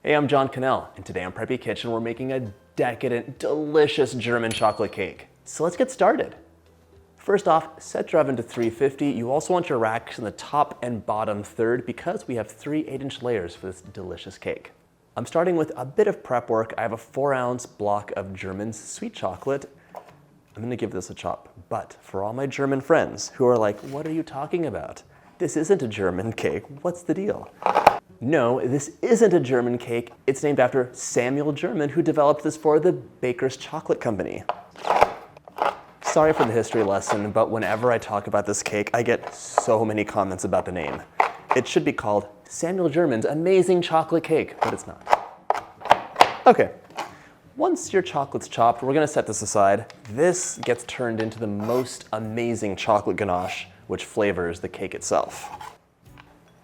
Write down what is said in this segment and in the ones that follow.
Hey, I'm John Cannell, and today on Preppy Kitchen we're making a decadent, delicious German chocolate cake. So let's get started. First off, set your oven to 350. You also want your racks in the top and bottom third because we have 3 8-inch layers for this delicious cake. I'm starting with a bit of prep work. I have a 4-ounce block of German sweet chocolate. I'm gonna give this a chop, but for all my German friends who are like, what are you talking about? This isn't a German cake, what's the deal? No, this isn't a German cake. It's named after Samuel German, who developed this for the Baker's Chocolate Company. Sorry for the history lesson, but whenever I talk about this cake, I get so many comments about the name. It should be called Samuel German's Amazing Chocolate Cake, but it's not. Okay, once your chocolate's chopped, we're gonna set this aside. This gets turned into the most amazing chocolate ganache, which flavors the cake itself.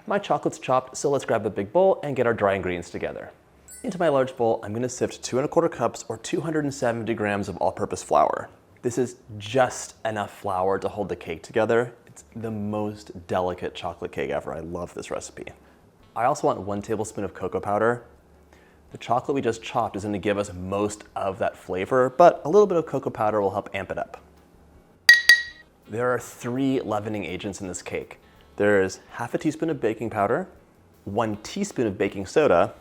My chocolate's chopped, so let's grab a big bowl and get our dry ingredients together. Into my large bowl, I'm gonna sift 2 1/4 cups or 270 grams of all-purpose flour. This is just enough flour to hold the cake together. It's the most delicate chocolate cake ever. I love this recipe. I also want 1 tablespoon of cocoa powder. The chocolate we just chopped is gonna give us most of that flavor, but a little bit of cocoa powder will help amp it up. There are 3 leavening agents in this cake. There's half a teaspoon of baking powder, 1 teaspoon of baking soda,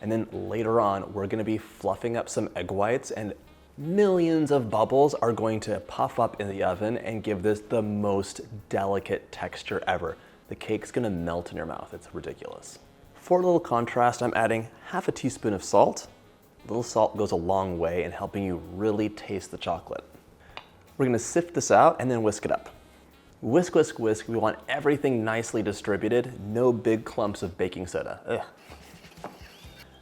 and then later on, we're gonna be fluffing up some egg whites, and millions of bubbles are going to puff up in the oven and give this the most delicate texture ever. The cake's gonna melt in your mouth, it's ridiculous. For a little contrast, I'm adding half a teaspoon of salt. A little salt goes a long way in helping you really taste the chocolate. We're gonna sift this out and then whisk it up. Whisk, whisk, whisk. We want everything nicely distributed, no big clumps of baking soda. Ugh.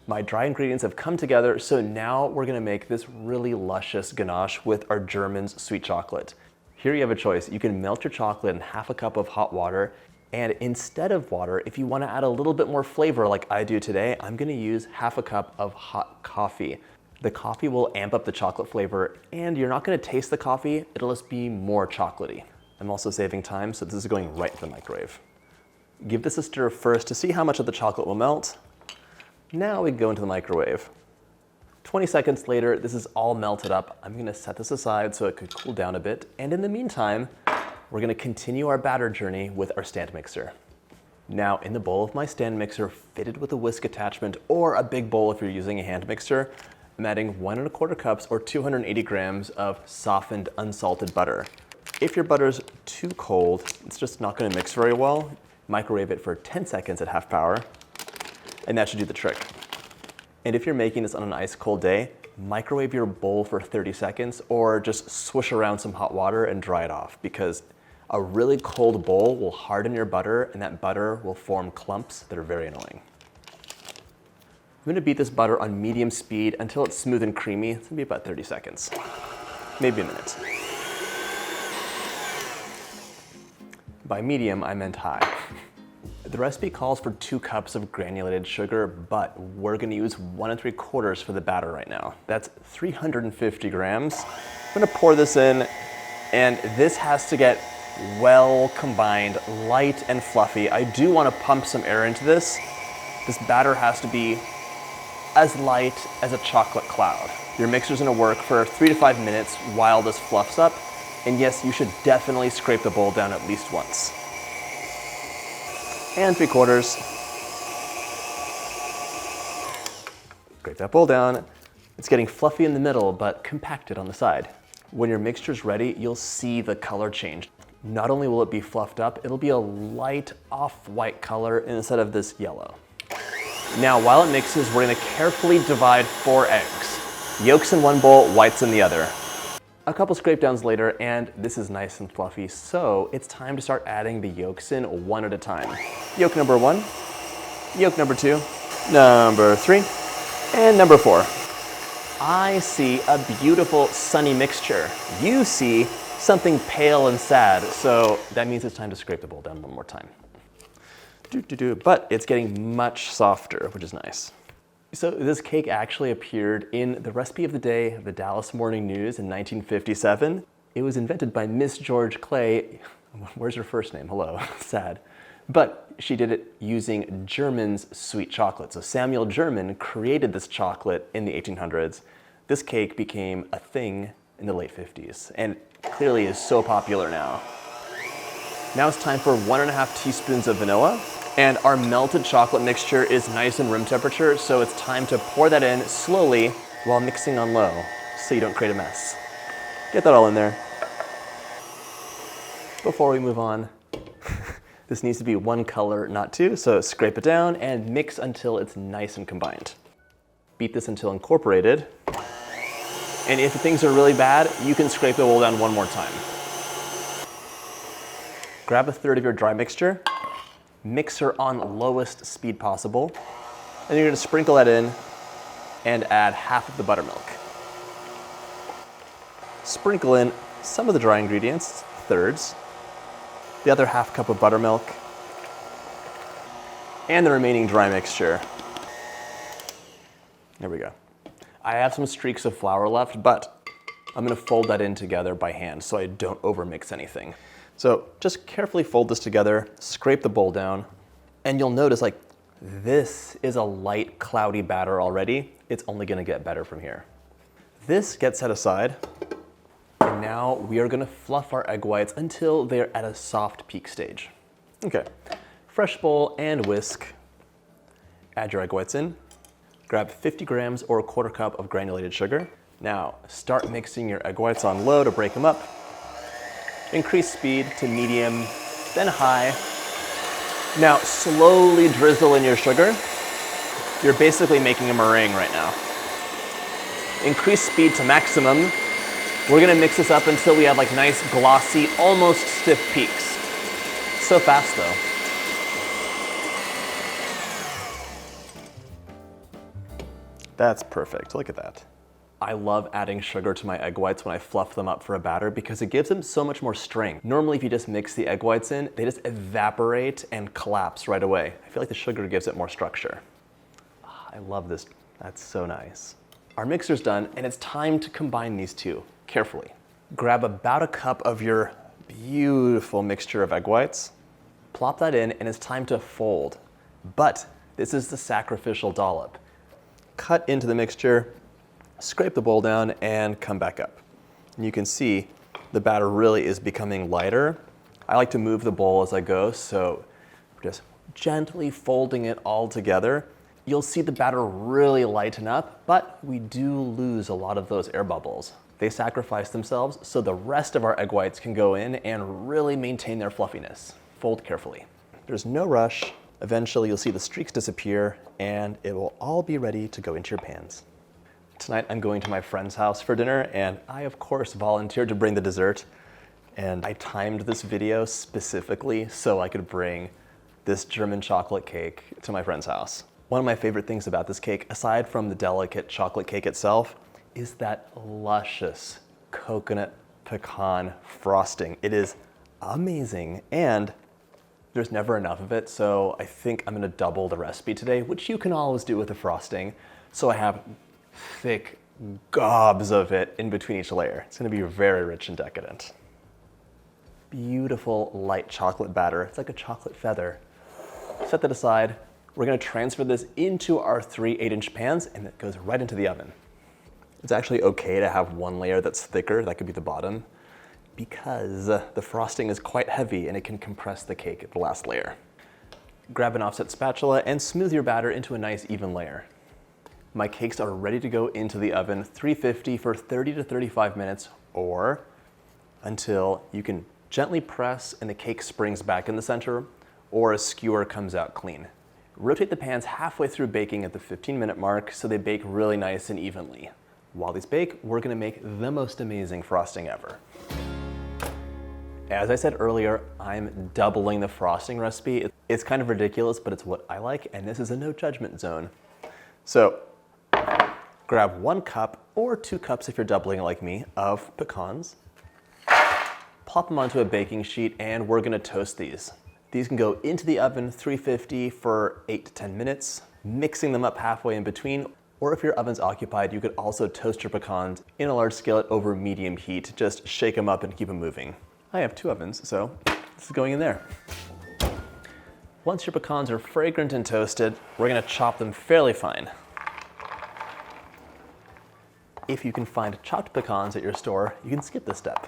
My dry ingredients have come together, so now we're gonna make this really luscious ganache with our German's sweet chocolate. Here you have a choice. You can melt your chocolate in half a cup of hot water, and instead of water, if you wanna add a little bit more flavor like I do today, I'm gonna use half a cup of hot coffee. The coffee will amp up the chocolate flavor, and you're not gonna taste the coffee, it'll just be more chocolatey. I'm also saving time, so this is going right in the microwave. Give this a stir first to see how much of the chocolate will melt. Now we go into the microwave. 20 seconds later, this is all melted up. I'm gonna set this aside so it could cool down a bit. And in the meantime, we're gonna continue our batter journey with our stand mixer. Now in the bowl of my stand mixer, fitted with a whisk attachment or a big bowl if you're using a hand mixer, I'm adding 1 1/4 cups or 280 grams of softened unsalted butter. If your butter's too cold, it's just not gonna mix very well. Microwave it for 10 seconds at half power, and that should do the trick. And if you're making this on an ice cold day, microwave your bowl for 30 seconds or just swish around some hot water and dry it off, because a really cold bowl will harden your butter and that butter will form clumps that are very annoying. I'm gonna beat this butter on medium speed until it's smooth and creamy. It's gonna be about 30 seconds, maybe a minute. By medium, I meant high. The recipe calls for 2 cups of granulated sugar, but we're gonna use 1 3/4 for the batter right now. That's 350 grams. I'm gonna pour this in, and this has to get well combined, light and fluffy. I do wanna pump some air into this. This batter has to be as light as a chocolate cloud. Your mixer's gonna work for 3 to 5 minutes while this fluffs up. And yes, you should definitely scrape the bowl down at least once. And 3/4. Scrape that bowl down. It's getting fluffy in the middle, but compacted on the side. When your mixture's ready, you'll see the color change. Not only will it be fluffed up, it'll be a light off-white color instead of this yellow. Now, while it mixes, we're gonna carefully divide 4 eggs. Yolks in one bowl, whites in the other. A couple scrape downs later, and this is nice and fluffy, so it's time to start adding the yolks in one at a time. Yolk number 1, yolk number 2, number 3, and number 4. I see a beautiful sunny mixture. You see something pale and sad, so that means it's time to scrape the bowl down one more time. But it's getting much softer, which is nice. So this cake actually appeared in the recipe of the day of the Dallas Morning News in 1957. It was invented by Miss George Clay. Where's her first name? Hello, sad. But she did it using German's sweet chocolate. So Samuel German created this chocolate in the 1800s. This cake became a thing in the late 50s and clearly is so popular now. Now it's time for 1.5 teaspoons of vanilla, and our melted chocolate mixture is nice and room temperature, so it's time to pour that in slowly while mixing on low so you don't create a mess. Get that all in there. Before we move on, this needs to be one color, not two, so scrape it down and mix until it's nice and combined. Beat this until incorporated. And if things are really bad, you can scrape the bowl down one more time. Grab a third of your dry mixture, mix her on lowest speed possible, and you're gonna sprinkle that in and add half of the buttermilk. Sprinkle in some of the dry ingredients, thirds, the other half cup of buttermilk, and the remaining dry mixture. There we go. I have some streaks of flour left, but I'm gonna fold that in together by hand so I don't overmix anything. So just carefully fold this together, scrape the bowl down, and you'll notice like this is a light, cloudy batter already. It's only gonna get better from here. This gets set aside, and now we are gonna fluff our egg whites until they're at a soft peak stage. Okay, fresh bowl and whisk. Add your egg whites in. Grab 50 grams or 1/4 cup of granulated sugar. Now start mixing your egg whites on low to break them up. Increase speed to medium, then high. Now slowly drizzle in your sugar. You're basically making a meringue right now. Increase speed to maximum. We're gonna mix this up until we have like nice, glossy, almost stiff peaks. So fast though. That's perfect, look at that. I love adding sugar to my egg whites when I fluff them up for a batter because it gives them so much more strength. Normally if you just mix the egg whites in, they just evaporate and collapse right away. I feel like the sugar gives it more structure. I love this, that's so nice. Our mixer's done and it's time to combine these two carefully. Grab about a cup of your beautiful mixture of egg whites, plop that in, and it's time to fold. But this is the sacrificial dollop. Cut into the mixture, scrape the bowl down, and come back up. And you can see the batter really is becoming lighter. I like to move the bowl as I go, so just gently folding it all together. You'll see the batter really lighten up, but we do lose a lot of those air bubbles. They sacrifice themselves so the rest of our egg whites can go in and really maintain their fluffiness. Fold carefully. There's no rush. Eventually you'll see the streaks disappear and it will all be ready to go into your pans. Tonight I'm going to my friend's house for dinner and I of course volunteered to bring the dessert, and I timed this video specifically so I could bring this German chocolate cake to my friend's house. One of my favorite things about this cake, aside from the delicate chocolate cake itself, is that luscious coconut pecan frosting. It is amazing, and there's never enough of it, so I think I'm gonna double the recipe today, which you can always do with the frosting. So I have thick gobs of it in between each layer. It's gonna be very rich and decadent. Beautiful light chocolate batter. It's like a chocolate feather. Set that aside. We're gonna transfer this into our 3 8-inch pans, and it goes right into the oven. It's actually okay to have one layer that's thicker, that could be the bottom, because the frosting is quite heavy and it can compress the cake at the last layer. Grab an offset spatula and smooth your batter into a nice even layer. My cakes are ready to go into the oven, 350 for 30 to 35 minutes, or until you can gently press and the cake springs back in the center, or a skewer comes out clean. Rotate the pans halfway through baking at the 15-minute mark so they bake really nice and evenly. While these bake, we're gonna make the most amazing frosting ever. As I said earlier, I'm doubling the frosting recipe. It's kind of ridiculous, but it's what I like, and this is a no judgment zone. So grab 1 cup or 2 cups if you're doubling like me of pecans, plop them onto a baking sheet, and we're gonna toast these. These can go into the oven 350 for 8 to 10 minutes, mixing them up halfway in between, or if your oven's occupied, you could also toast your pecans in a large skillet over medium heat. Just shake them up and keep them moving. I have 2 ovens, so this is going in there. Once your pecans are fragrant and toasted, we're gonna chop them fairly fine. If you can find chopped pecans at your store, you can skip this step.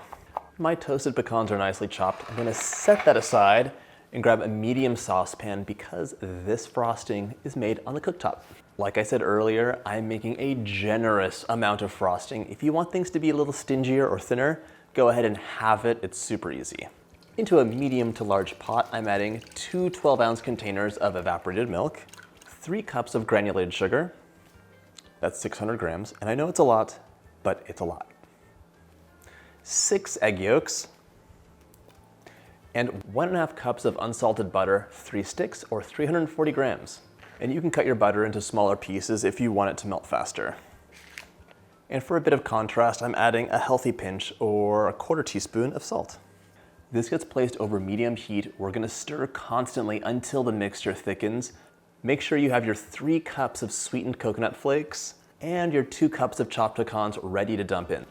My toasted pecans are nicely chopped. I'm gonna set that aside and grab a medium saucepan because this frosting is made on the cooktop. Like I said earlier, I'm making a generous amount of frosting. If you want things to be a little stingier or thinner, go ahead and have it. It's super easy. Into a medium to large pot, I'm adding 2 12-ounce containers of evaporated milk, 3 cups of granulated sugar, that's 600 grams, and I know it's a lot, but it's a lot. 6 egg yolks, and 1.5 cups of unsalted butter, 3 sticks or 340 grams. And you can cut your butter into smaller pieces if you want it to melt faster. And for a bit of contrast, I'm adding a healthy pinch or a 1/4 teaspoon of salt. This gets placed over medium heat. We're gonna stir constantly until the mixture thickens. Make sure you have your 3 cups of sweetened coconut flakes and your 2 cups of chopped pecans ready to dump in.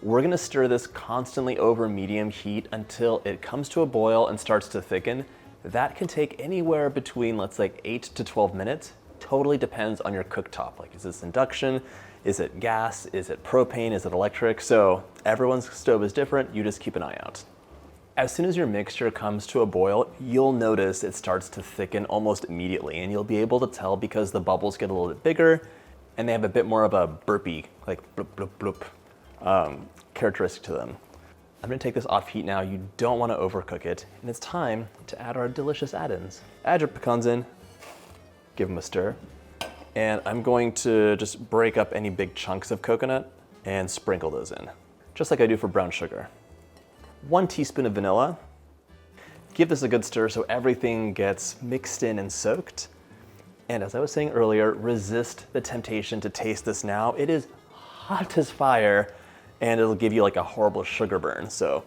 We're gonna stir this constantly over medium heat until it comes to a boil and starts to thicken. That can take anywhere between, let's say, 8 to 12 minutes. Totally depends on your cooktop. Like, is this induction? Is it gas? Is it propane? Is it electric? So everyone's stove is different. You just keep an eye out. As soon as your mixture comes to a boil, you'll notice it starts to thicken almost immediately, and you'll be able to tell because the bubbles get a little bit bigger and they have a bit more of a burpy, like bloop, bloop, bloop, characteristic to them. I'm gonna take this off heat now. You don't wanna overcook it, and it's time to add our delicious add-ins. Add your pecans in, give them a stir, and I'm going to just break up any big chunks of coconut and sprinkle those in, just like I do for brown sugar. 1 teaspoon of vanilla. Give this a good stir so everything gets mixed in and soaked. And as I was saying earlier, resist the temptation to taste this now. It is hot as fire, and it'll give you like a horrible sugar burn. So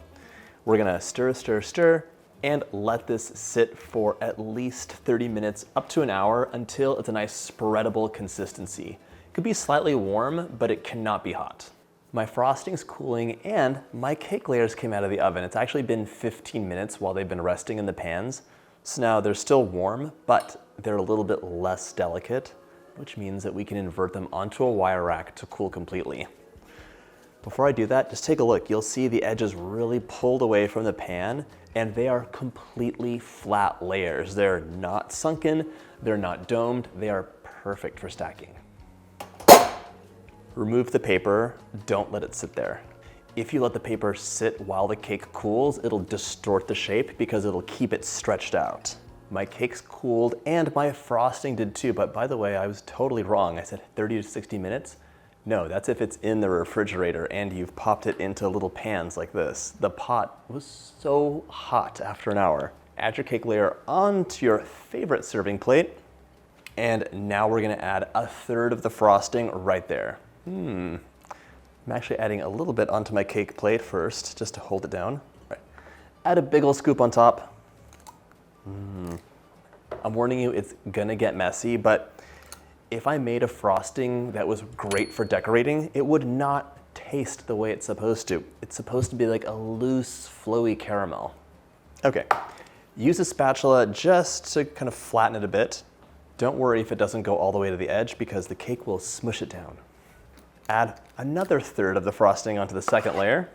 we're gonna stir, stir, stir, and let this sit for at least 30 minutes up to an hour until it's a nice spreadable consistency. It could be slightly warm, but it cannot be hot. My frosting's cooling and my cake layers came out of the oven. It's actually been 15 minutes while they've been resting in the pans. So now they're still warm, but they're a little bit less delicate, which means that we can invert them onto a wire rack to cool completely. Before I do that, just take a look. You'll see the edges really pulled away from the pan, and they are completely flat layers. They're not sunken, they're not domed, they are perfect for stacking. Remove the paper, don't let it sit there. If you let the paper sit while the cake cools, it'll distort the shape because it'll keep it stretched out. My cake's cooled and my frosting did too, but by the way, I was totally wrong. I said 30 to 60 minutes. No, that's if it's in the refrigerator and you've popped it into little pans like this. The pot was so hot after an hour. Add your cake layer onto your favorite serving plate, and now we're gonna add 1/3 of the frosting right there. I'm actually adding a little bit onto my cake plate first, just to hold it down. Right. Add a big ol' scoop on top. I'm warning you, it's gonna get messy, but if I made a frosting that was great for decorating, it would not taste the way it's supposed to. It's supposed to be like a loose, flowy caramel. Okay, use a spatula just to kind of flatten it a bit. Don't worry if it doesn't go all the way to the edge because the cake will smush it down. Add another 1/3 of the frosting onto the second layer.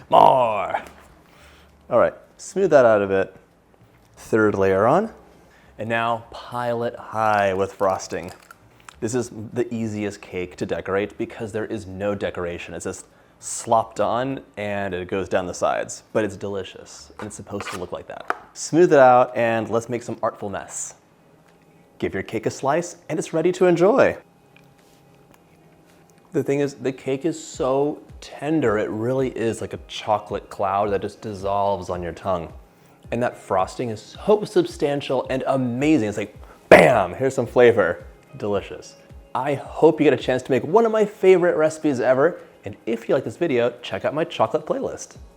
More. All right, smooth that out a bit. 3rd layer on. And now pile it high with frosting. This is the easiest cake to decorate because there is no decoration. It's just slopped on and it goes down the sides, but it's delicious and it's supposed to look like that. Smooth it out and let's make some artful mess. Give your cake a slice and it's ready to enjoy. The thing is, the cake is so tender. It really is like a chocolate cloud that just dissolves on your tongue. And that frosting is so substantial and amazing. It's like, bam, here's some flavor. Delicious. I hope you get a chance to make one of my favorite recipes ever. And if you like this video, check out my chocolate playlist.